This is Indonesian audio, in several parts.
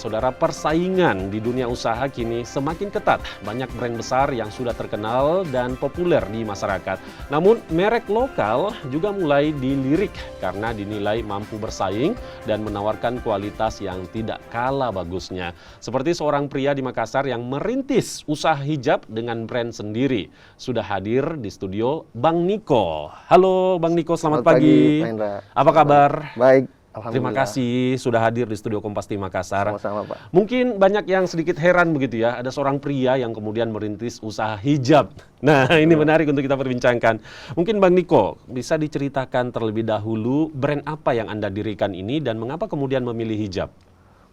Saudara, persaingan di dunia usaha kini semakin ketat. Banyak brand besar yang sudah terkenal dan populer di masyarakat. Namun, merek lokal juga mulai dilirik karena dinilai mampu bersaing dan menawarkan kualitas yang tidak kalah bagusnya. Seperti seorang pria di Makassar yang merintis usaha hijab dengan brand sendiri. Sudah hadir di studio Bang Niko. Halo Bang Niko, selamat pagi. Pak Indra. Apa kabar? Baik. Terima kasih sudah hadir di studio Kompas TV Makassar. Sama-sama, Pak. Mungkin banyak yang sedikit heran begitu ya, ada seorang pria yang kemudian merintis usaha hijab. Nah, ini menarik untuk kita perbincangkan. Mungkin Bang Niko bisa diceritakan terlebih dahulu brand apa yang Anda dirikan ini dan mengapa kemudian memilih hijab?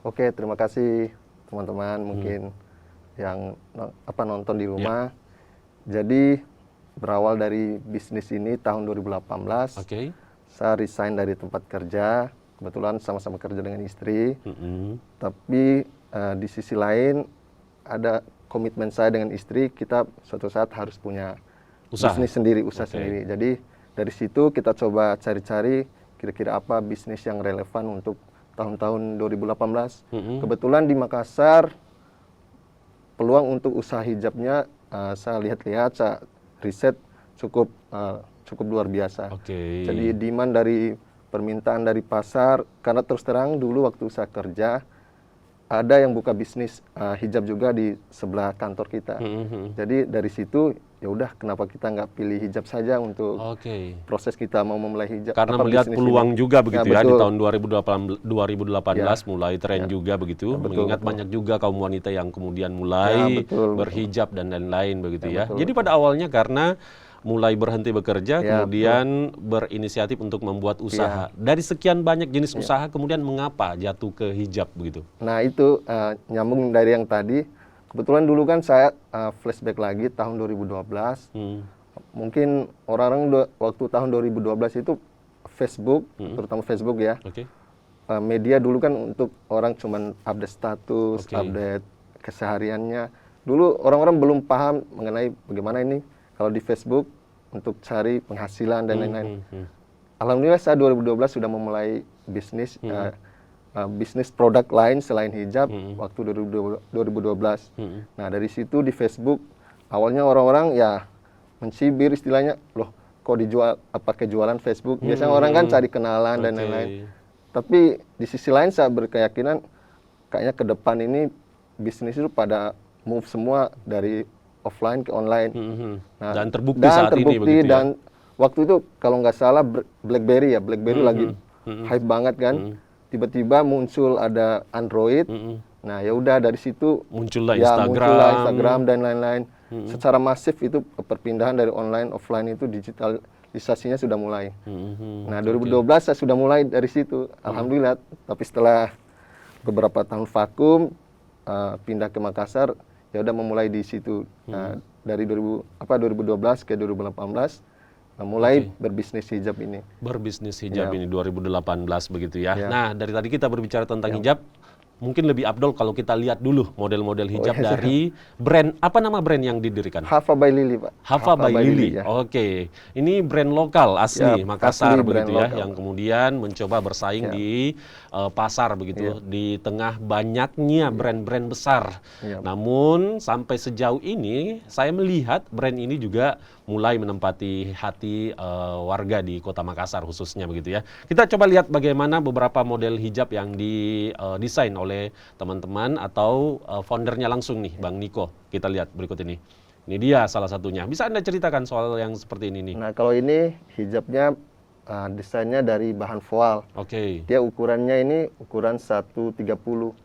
Oke, terima kasih teman-teman mungkin yang nonton di rumah. Jadi berawal dari bisnis ini tahun 2018. Oke. Saya resign dari tempat kerja. Kebetulan sama-sama kerja dengan istri, tapi di sisi lain ada komitmen saya dengan istri, kita suatu saat harus punya bisnis sendiri, usaha sendiri. Jadi dari situ kita coba cari-cari kira-kira apa bisnis yang relevan untuk tahun-tahun 2018. Kebetulan di Makassar peluang untuk usaha hijabnya saya lihat-lihat, saya riset cukup luar biasa. Jadi demand dari permintaan dari pasar, karena terus terang dulu waktu saya kerja ada yang buka bisnis hijab juga di sebelah kantor kita. Jadi dari situ ya udah, kenapa kita nggak pilih hijab saja untuk proses kita mau memulai hijab. Karena melihat peluang ini juga begitu ya, di tahun 2018 mulai tren juga begitu. Mengingat banyak juga kaum wanita yang kemudian mulai berhijab dan lain-lain begitu ya. Jadi pada awalnya karena mulai berhenti bekerja, kemudian berinisiatif untuk membuat usaha. Dari sekian banyak jenis usaha, kemudian mengapa jatuh ke hijab begitu? Nah itu nyambung dari yang tadi. Kebetulan dulu kan saya flashback lagi tahun 2012. Mungkin orang-orang waktu tahun 2012 itu Facebook, terutama Facebook ya. Media dulu kan untuk orang cuman update status, update kesehariannya. Dulu orang-orang belum paham mengenai bagaimana ini kalau di Facebook untuk cari penghasilan dan lain-lain. Alhamdulillah saya 2012 sudah memulai bisnis bisnis produk lain selain hijab waktu 2012. Nah dari situ di Facebook awalnya orang-orang ya mencibir istilahnya, loh kok dijual pakai jualan Facebook? Biasanya orang kan cari kenalan dan lain-lain. Tapi di sisi lain saya berkeyakinan kayaknya ke depan ini bisnis itu pada move semua dari offline ke online. Nah, dan terbukti saat ini begitu ya? Dan waktu itu kalau nggak salah BlackBerry lagi hype banget kan. Tiba-tiba muncul ada Android. Nah ya udah dari situ muncullah Instagram dan lain-lain. Secara masif itu perpindahan dari online offline itu digitalisasinya sudah mulai. Nah 2012 saya sudah mulai dari situ. Alhamdulillah. Tapi setelah beberapa tahun vakum pindah ke Makassar, ya udah memulai di situ. Dari 2012 ke 2018 mulai berbisnis hijab ini. Berbisnis hijab ini 2018 begitu ya. Nah, dari tadi kita berbicara tentang hijab, mungkin lebih afdol kalau kita lihat dulu model-model hijab dari brand, apa nama brand yang didirikan? Hafa by Lily, Pak. Hafa by Lily. Oke. Ini brand lokal asli Makassar begitu ya, yang kemudian mencoba bersaing di pasar begitu, di tengah banyaknya brand-brand besar. Namun sampai sejauh ini saya melihat brand ini juga mulai menempati hati warga di Kota Makassar khususnya begitu ya. Kita coba lihat bagaimana beberapa model hijab yang didesain oleh teman-teman atau foundernya langsung nih, Bang Niko. Kita lihat berikut ini. Ini dia salah satunya. Bisa Anda ceritakan soal yang seperti ini nih? Nah kalau ini hijabnya desainnya dari bahan voal. Dia ukurannya ini ukuran 130. 130.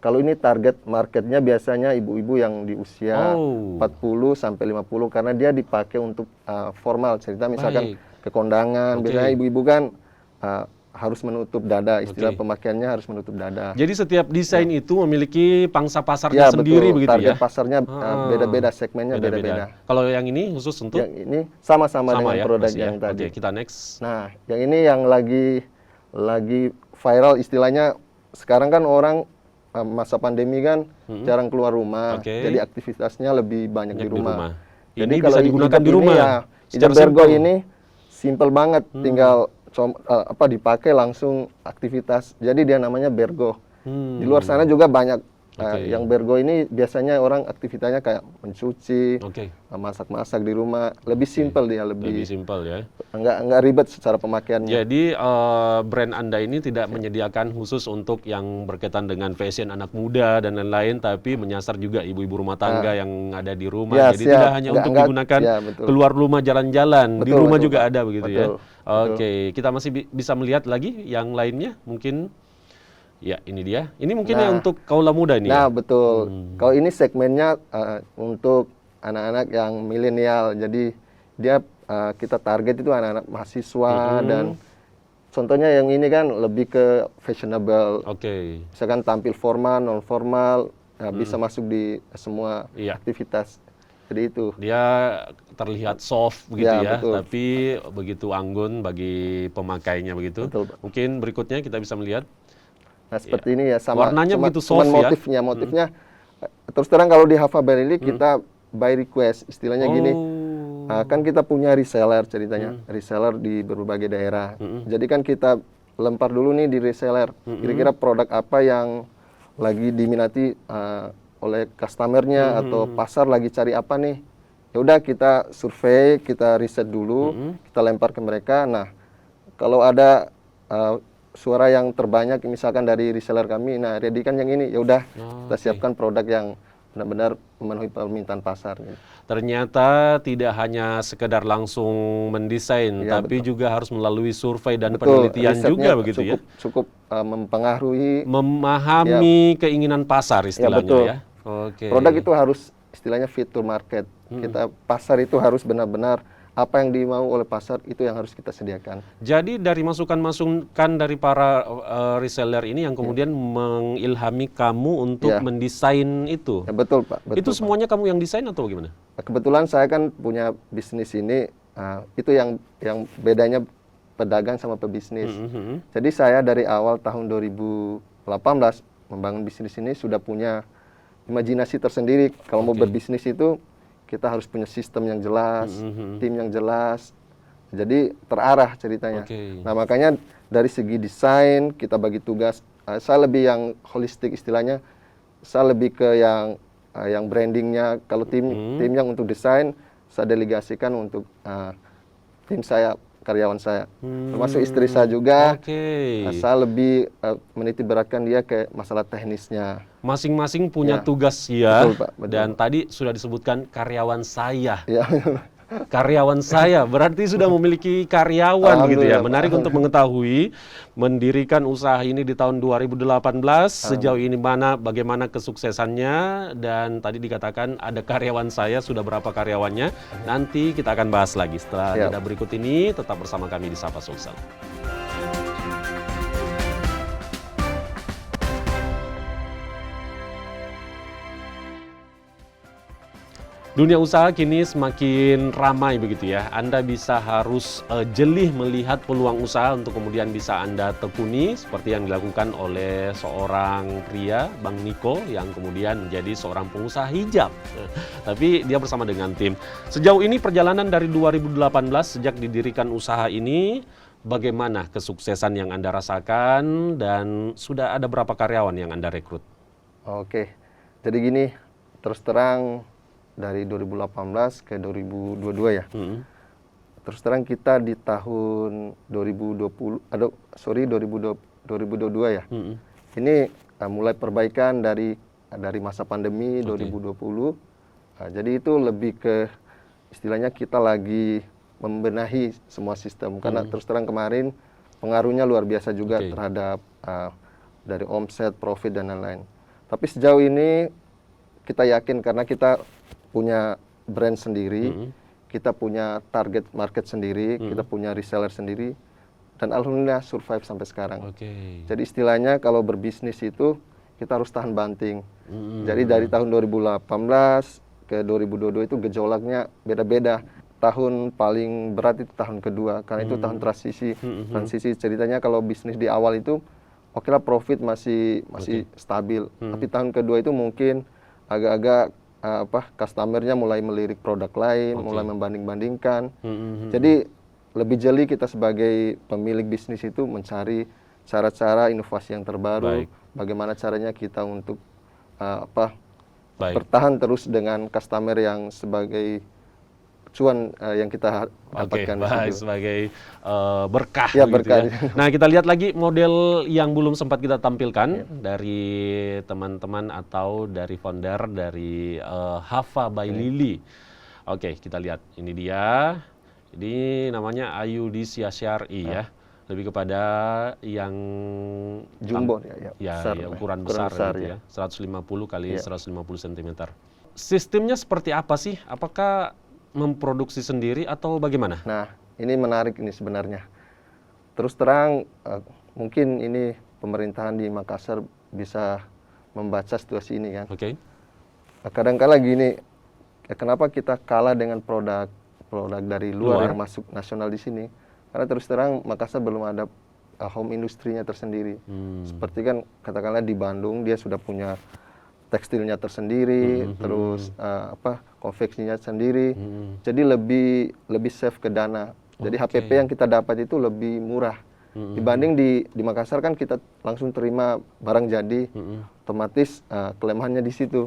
Kalau ini target marketnya biasanya ibu-ibu yang di usia 40 sampai 50 karena dia dipakai untuk formal. Cerita misalkan ke kondangan, biasanya ibu-ibu kan harus menutup dada, istilah pemakaiannya harus menutup dada. Jadi setiap desain itu memiliki pangsa pasarnya sendiri begitu target ya? Pasarnya beda-beda, segmennya beda-beda. Kalau yang ini khusus untuk? Yang ini sama-sama dengan ya, produk yang tadi. Kita next. Nah, yang ini yang lagi viral istilahnya, sekarang kan orang masa pandemi kan jarang keluar rumah, jadi aktivitasnya lebih banyak di rumah. Jadi ini bisa digunakan di rumah ya? Hijab Bergo ini simple banget, tinggal dipakai langsung aktivitas. Jadi dia namanya Bergo. Di luar sana juga banyak. Yang Bergo ini biasanya orang aktivitasnya kayak mencuci, masak-masak di rumah, lebih simpel dia, lebih simpel ya. Enggak ribet secara pemakaiannya. Jadi brand Anda ini tidak menyediakan khusus untuk yang berkaitan dengan fashion anak muda dan lain-lain, tapi menyasar juga ibu-ibu rumah tangga yang ada di rumah. Jadi tidak hanya untuk digunakan keluar rumah jalan-jalan, di rumah juga ada begitu ya. Oke, kita masih bisa melihat lagi yang lainnya mungkin. Ya, ini dia. Ini mungkin untuk kaula muda ini. Nah, betul. Kalau ini segmennya untuk anak-anak yang milenial. Jadi dia kita target itu anak-anak mahasiswa dan contohnya yang ini kan lebih ke fashionable. Misalkan tampil formal, non formal, bisa masuk di semua aktivitas. Jadi itu. Dia terlihat soft begitu ya, tapi begitu anggun bagi pemakainya begitu. Mungkin berikutnya kita bisa melihat. Nah, seperti ini ya, sama warnanya begitu soft motifnya. Terus terang kalau di Hava Berili kita by request, istilahnya gini. Kan kita punya reseller ceritanya, reseller di berbagai daerah. Jadi kan kita lempar dulu nih di reseller. Kira-kira produk apa yang lagi diminati oleh customernya atau pasar lagi cari apa nih? Ya udah kita survei, kita riset dulu, kita lempar ke mereka. Nah, kalau ada suara yang terbanyak misalkan dari reseller kami, nah ready kan yang ini, ya udah kita siapkan produk yang benar-benar memenuhi permintaan pasar. Ternyata tidak hanya sekedar langsung mendesain, tapi juga harus melalui survei dan penelitian juga begitu ya. Cukup mempengaruhi, memahami keinginan pasar istilahnya ya. Produk itu harus istilahnya fit to market. Kita pasar itu harus benar-benar apa yang dimau oleh pasar itu yang harus kita sediakan. Jadi dari masukan-masukan dari para reseller ini yang kemudian mengilhami kamu untuk mendesain itu? Ya, betul Pak. Betul, itu semuanya Pak. Kamu yang desain atau bagaimana? Kebetulan saya kan punya bisnis ini, itu yang bedanya pedagang sama pebisnis. Jadi saya dari awal tahun 2018 membangun bisnis ini sudah punya imajinasi tersendiri. Kalau mau berbisnis itu kita harus punya sistem yang jelas, tim yang jelas, jadi terarah ceritanya. Nah makanya dari segi desain kita bagi tugas. Saya lebih yang holistik istilahnya. Saya lebih ke yang brandingnya. Kalau tim yang untuk desain saya delegasikan untuk tim saya, karyawan saya, termasuk istri saya juga. Saya lebih menitik beratkan dia ke masalah teknisnya. Masing-masing punya tugas ya. Betul, Pak. Betul. Dan tadi sudah disebutkan karyawan saya. Karyawan saya berarti sudah memiliki karyawan gitu ya. Menarik untuk mengetahui mendirikan usaha ini di tahun 2018 sejauh ini bagaimana kesuksesannya, dan tadi dikatakan ada karyawan saya, sudah berapa karyawannya. Nanti kita akan bahas lagi setelah jeda berikut ini. Tetap bersama kami di Sapa Sulsel. Dunia usaha kini semakin ramai begitu ya. Anda bisa harus jeli melihat peluang usaha untuk kemudian bisa Anda tekuni seperti yang dilakukan oleh seorang pria, Bang Niko, yang kemudian menjadi seorang pengusaha hijab. Tapi dia bersama dengan tim. Sejauh ini perjalanan dari 2018 sejak didirikan usaha ini, bagaimana kesuksesan yang Anda rasakan dan sudah ada berapa karyawan yang Anda rekrut? Oke, jadi gini, terus terang dari 2018 ke 2022 ya. Terus terang kita di tahun 2022 ya. Ini mulai perbaikan dari masa pandemi 2020. Jadi itu lebih ke istilahnya kita lagi membenahi semua sistem, karena terus terang kemarin pengaruhnya luar biasa juga terhadap dari omset, profit dan lain-lain. Tapi sejauh ini kita yakin karena kita punya brand sendiri, kita punya target market sendiri, kita punya reseller sendiri, dan alhamdulillah survive sampai sekarang. Jadi istilahnya kalau berbisnis itu kita harus tahan banting. Jadi dari tahun 2018 ke 2022 itu gejolaknya beda-beda. Tahun paling berat itu tahun kedua, karena itu tahun transisi. Transisi ceritanya kalau bisnis di awal itu oke lah, profit masih stabil. Tapi tahun kedua itu mungkin agak-agak customernya mulai melirik produk lain, mulai membanding-bandingkan. Jadi lebih jeli kita sebagai pemilik bisnis itu mencari cara-cara inovasi yang terbaru, bagaimana caranya kita untuk Baik. bertahan terus dengan customer yang sebagai cuan yang kita dapatkan di situ. Sebagai berkah Ya, begitu berkah. ya. Nah, kita lihat lagi model yang belum sempat kita tampilkan dari teman-teman atau dari founder dari Hava by Lily. Oke, kita lihat. Ini dia. Ini namanya Ayudhya Syar'i ya. Lebih kepada yang Jumbo ya, besar, ukuran besar gitu ya. 150 kali 150 cm. Sistemnya seperti apa sih? Apakah memproduksi sendiri atau bagaimana? Nah, ini menarik ini sebenarnya. Terus terang, mungkin ini pemerintahan di Makassar bisa membaca situasi ini kan. Oke. Kadang-kala gini, kenapa kita kalah dengan produk dari luar yang masuk nasional di sini? Karena terus terang Makassar belum ada home industrinya tersendiri. Seperti kan katakanlah di Bandung dia sudah punya tekstilnya tersendiri, terus konveksinya sendiri. Jadi lebih safe ke dana. Jadi HPP yang kita dapat itu lebih murah. Dibanding di Makassar kan kita langsung terima barang jadi, otomatis kelemahannya di situ.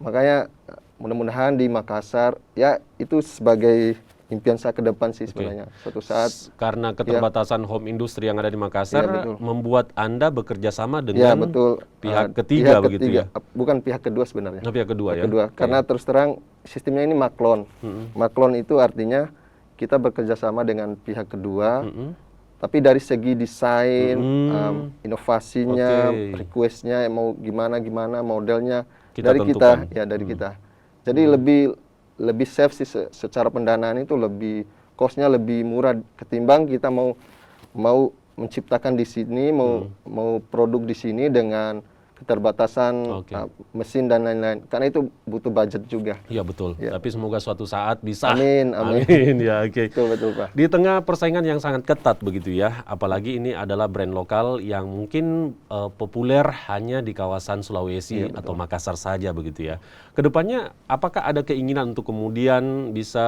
Makanya mudah-mudahan di Makassar, ya itu sebagai impian saya ke depan sih sebenarnya. Suatu saat karena keterbatasan home industri yang ada di Makassar membuat Anda bekerja sama dengan pihak ketiga begitu ya. Bukan pihak kedua sebenarnya. Pihak kedua ya. Karena terus terang sistemnya ini maklon. Maklon itu artinya kita bekerja sama dengan pihak kedua. Tapi dari segi desain, inovasinya, requestnya mau gimana modelnya dari kita, ya dari kita. Jadi lebih safe sih secara pendanaan itu lebih cost-nya lebih murah ketimbang kita mau menciptakan di sini, mau produk di sini dengan keterbatasan mesin dan lain-lain. Karena itu butuh budget juga. Iya betul. Ya. Tapi semoga suatu saat bisa. Amin. Ya, oke. Betul Pak. Di tengah persaingan yang sangat ketat begitu ya, apalagi ini adalah brand lokal yang mungkin populer hanya di kawasan Sulawesi atau Makassar saja begitu ya. Kedepannya apakah ada keinginan untuk kemudian bisa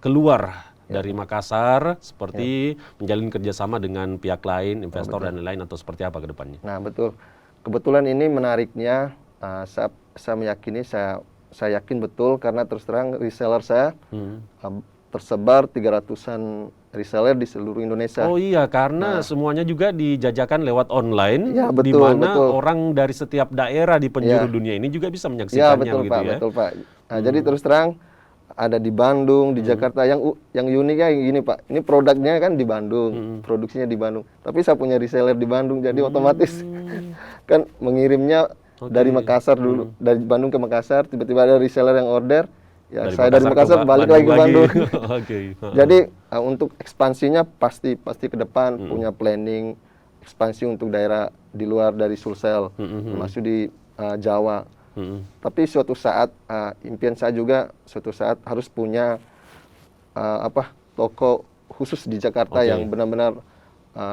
keluar dari Makassar seperti menjalin kerjasama dengan pihak lain, investor dan lain-lain atau seperti apa ke depannya? Nah betul, kebetulan ini menariknya saya meyakini, saya yakin betul karena terus terang reseller saya tersebar 300-an reseller di seluruh Indonesia. Oh iya, karena semuanya juga dijajakan lewat online, di mana orang dari setiap daerah di penjuru dunia ini juga bisa menyaksikannya begitu ya. Betul Pak. Nah, jadi terus terang ada di Bandung, di Jakarta. Yang uniknya gini Pak, ini produknya kan di Bandung, produksinya di Bandung. Tapi saya punya reseller di Bandung, jadi otomatis kan mengirimnya dari Makassar dulu, dari Bandung ke Makassar, tiba-tiba ada reseller yang order, ya dari saya dari Makassar balik lagi ke Bandung. Jadi untuk ekspansinya pasti ke depan punya planning ekspansi untuk daerah di luar dari Sulsel, termasuk di Jawa. Tapi suatu saat impian saya juga suatu saat harus punya toko khusus di Jakarta yang benar-benar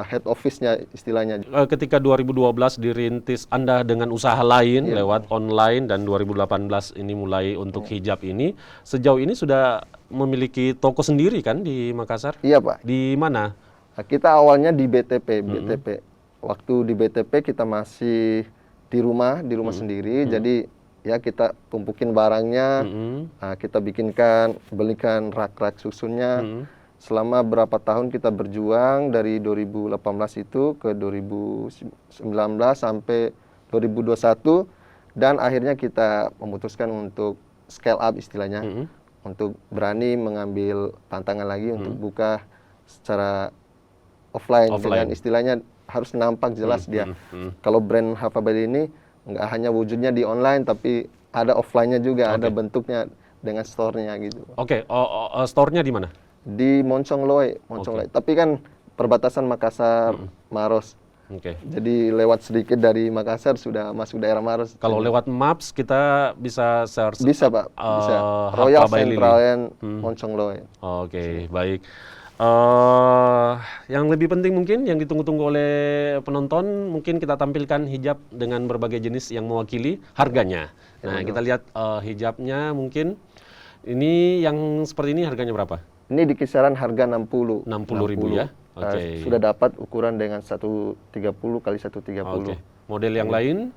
head office-nya istilahnya. Ketika 2012 dirintis Anda dengan usaha lain lewat online dan 2018 ini mulai untuk hijab ini, sejauh ini sudah memiliki toko sendiri kan di Makassar? Iya Pak. Di mana? Kita awalnya di BTP. Waktu di BTP kita masih di rumah sendiri, jadi ya kita tumpukin barangnya, kita belikan rak-rak susunnya. Selama berapa tahun kita berjuang dari 2018 itu ke 2019 sampai 2021, dan akhirnya kita memutuskan untuk scale up istilahnya, untuk berani mengambil tantangan lagi untuk buka secara offline. Dengan istilahnya harus nampak jelas dia. Kalau brand Hava by ini nggak hanya wujudnya di online, tapi ada offline-nya juga, ada bentuknya dengan store-nya gitu. Store-nya di mana? Di Moncong Loe. Tapi kan perbatasan Makassar, Maros. Jadi lewat sedikit dari Makassar sudah masuk daerah Maros. Kalau lewat Maps kita bisa search. Bisa Pak, bisa. Royal Central Moncong Loe. Baik. Yang lebih penting mungkin yang ditunggu-tunggu oleh penonton, mungkin kita tampilkan hijab dengan berbagai jenis yang mewakili harganya. Nah, kita lihat hijabnya mungkin. Ini yang seperti ini harganya berapa? Ini di kisaran harga 60.000 ya. sudah dapat ukuran dengan 130 kali 130. Model yang lain?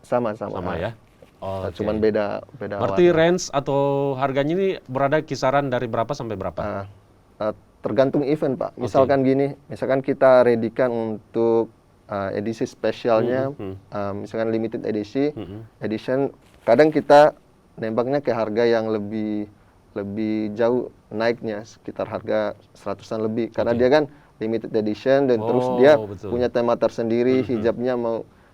Sama ya. Cuman beda Berarti warna. range atau harganya ini berada kisaran dari berapa sampai berapa? Tergantung event, Pak. Misalkan gini, misalkan kita readykan untuk edisi spesialnya, misalkan limited edition, kadang kita nembaknya ke harga yang lebih jauh naiknya, sekitar harga 100-an lebih, karena dia kan limited edition dan terus dia punya tema tersendiri, hijabnya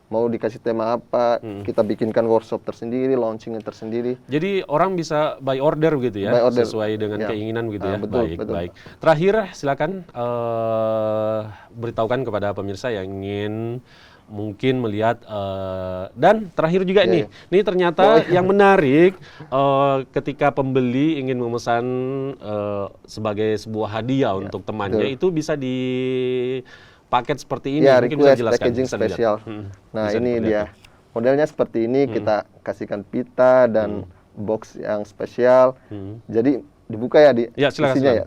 mau dikasih tema apa, kita bikinkan workshop tersendiri, launchingnya tersendiri. Jadi orang bisa by order gitu ya, sesuai dengan keinginan gitu ya. Betul. Baik. Terakhir silakan beritahukan kepada pemirsa yang ingin mungkin melihat dan terakhir juga ini ternyata yang menarik ketika pembeli ingin memesan sebagai sebuah hadiah untuk temannya itu bisa di paket seperti ini, mungkin bisa jelaskan. Packaging spesial. Nah, ini dia. Modelnya seperti ini, kita kasihkan pita dan box yang spesial. Jadi dibuka ya isinya ya.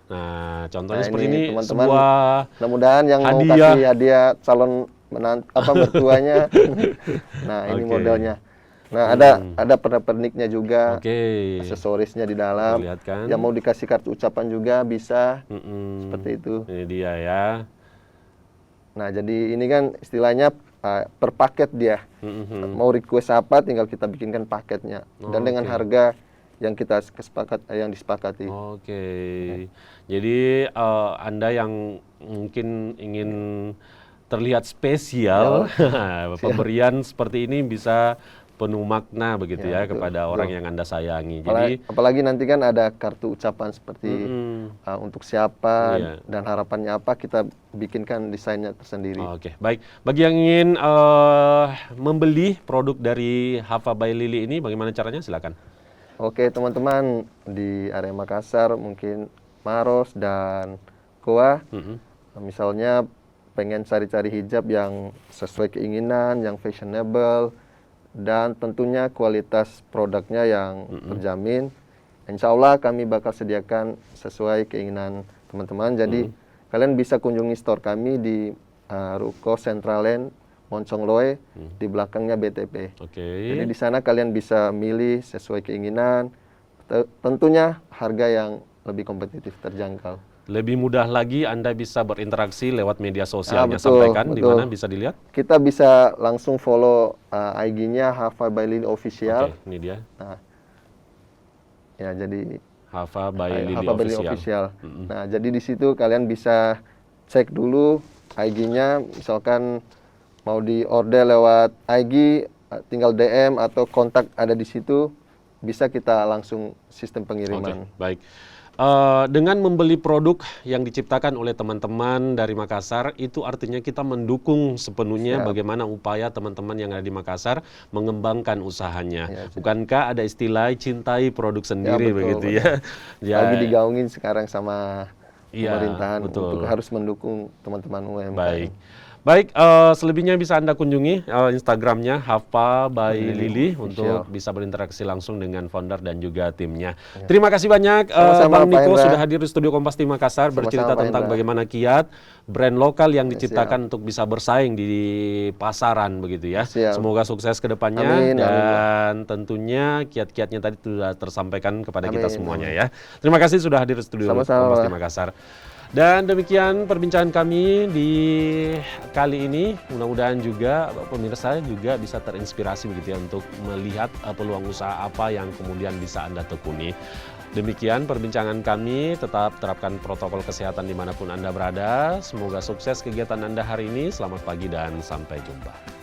Nah, contohnya seperti ini, teman-teman, sebuah mudah-mudahan yang mau kasih hadiah calon mertuanya. Nah, ini modelnya. Nah, ada pernak-perniknya juga, aksesorisnya di dalam. Yang mau dikasih kartu ucapan juga bisa, seperti itu. Ini dia ya. Nah, jadi ini kan istilahnya per paket dia. Mau request apa, tinggal kita bikinkan paketnya. Dan dengan harga yang disepakati. Jadi Anda yang mungkin ingin terlihat spesial, pemberian seperti ini bisa penuh makna begitu ya kepada orang yang Anda sayangi. Apalagi nanti kan ada kartu ucapan seperti untuk siapa dan harapannya apa, kita bikinkan desainnya tersendiri. Baik. Bagi yang ingin membeli produk dari Hafa by Lily ini, bagaimana caranya? Silakan. Teman-teman di area Makassar, mungkin Maros dan Goa, misalnya pengen cari-cari hijab yang sesuai keinginan, yang fashionable, dan tentunya kualitas produknya yang terjamin. Insya Allah kami bakal sediakan sesuai keinginan teman-teman. Jadi kalian bisa kunjungi store kami di Ruko Centralen Moncong Loe, di belakangnya BTP. Jadi di sana kalian bisa milih sesuai keinginan. Tentunya harga yang lebih kompetitif, terjangkau. Lebih mudah lagi Anda bisa berinteraksi lewat media sosialnya, sampaikan di mana bisa dilihat? Kita bisa langsung follow IG-nya Hafa by Lily Official. Ini dia. Nah, ya jadi Hafa by Lily Official. Nah, jadi di situ kalian bisa cek dulu IG-nya, misalkan mau di order lewat IG, tinggal DM atau kontak ada di situ, bisa kita langsung sistem pengiriman. Baik. Dengan membeli produk yang diciptakan oleh teman-teman dari Makassar, itu artinya kita mendukung sepenuhnya bagaimana upaya teman-teman yang ada di Makassar mengembangkan usahanya. Bukankah ada istilah cintai produk sendiri begitu ya? Lagi digaungin sekarang sama pemerintahan untuk harus mendukung teman-teman UMKM. Baik, selebihnya bisa Anda kunjungi Instagramnya Hafa by Lily untuk bisa berinteraksi langsung dengan founder dan juga timnya. Terima kasih banyak Bang Niko sudah hadir di Studio Kompas di Makassar, bercerita tentang bagaimana kiat brand lokal yang diciptakan untuk bisa bersaing di pasaran begitu ya. Semoga sukses ke depannya dan tentunya kiat-kiatnya tadi sudah tersampaikan kepada kita semuanya ya. Terima kasih sudah hadir di Studio Kompas di Makassar. Dan demikian perbincangan kami di kali ini. Mudah-mudahan juga pemirsa juga bisa terinspirasi begitu ya untuk melihat peluang usaha apa yang kemudian bisa Anda tekuni. Demikian perbincangan kami, tetap terapkan protokol kesehatan dimanapun Anda berada. Semoga sukses kegiatan Anda hari ini. Selamat pagi dan sampai jumpa.